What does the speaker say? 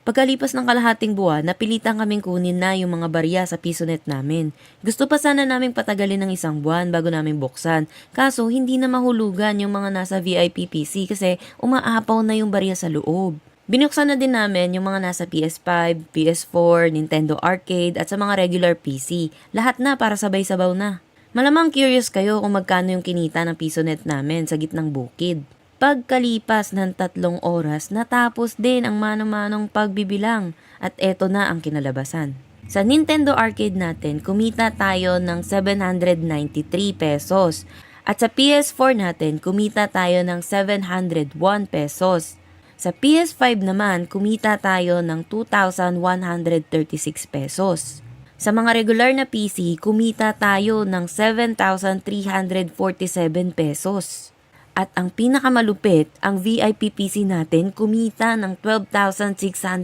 Pagkalipas ng kalahating buwan, napilitan kaming kunin na yung mga barya sa PisoNet namin. Gusto pa sana naming patagalin ng isang buwan bago namin buksan. Kaso hindi na mahulugan yung mga nasa VIP PC kasi umaapaw na yung barya sa loob. Binuksan na din namin yung mga nasa PS5, PS4, Nintendo Arcade at sa mga regular PC. Lahat na para sabay-sabaw na. Malamang curious kayo kung magkano yung kinita ng PisoNet namin sa gitnang bukid. Pagkalipas ng 3 oras, natapos din ang mano-manong pagbibilang at eto na ang kinalabasan. Sa Nintendo Arcade natin, kumita tayo ng 793 pesos at sa PS4 natin, kumita tayo ng 701 pesos. Sa PS5 naman, kumita tayo ng 2,136 pesos. Sa mga regular na PC, kumita tayo ng 7,347 pesos. At ang pinakamalupit, ang VIP PC natin kumita ng 12,600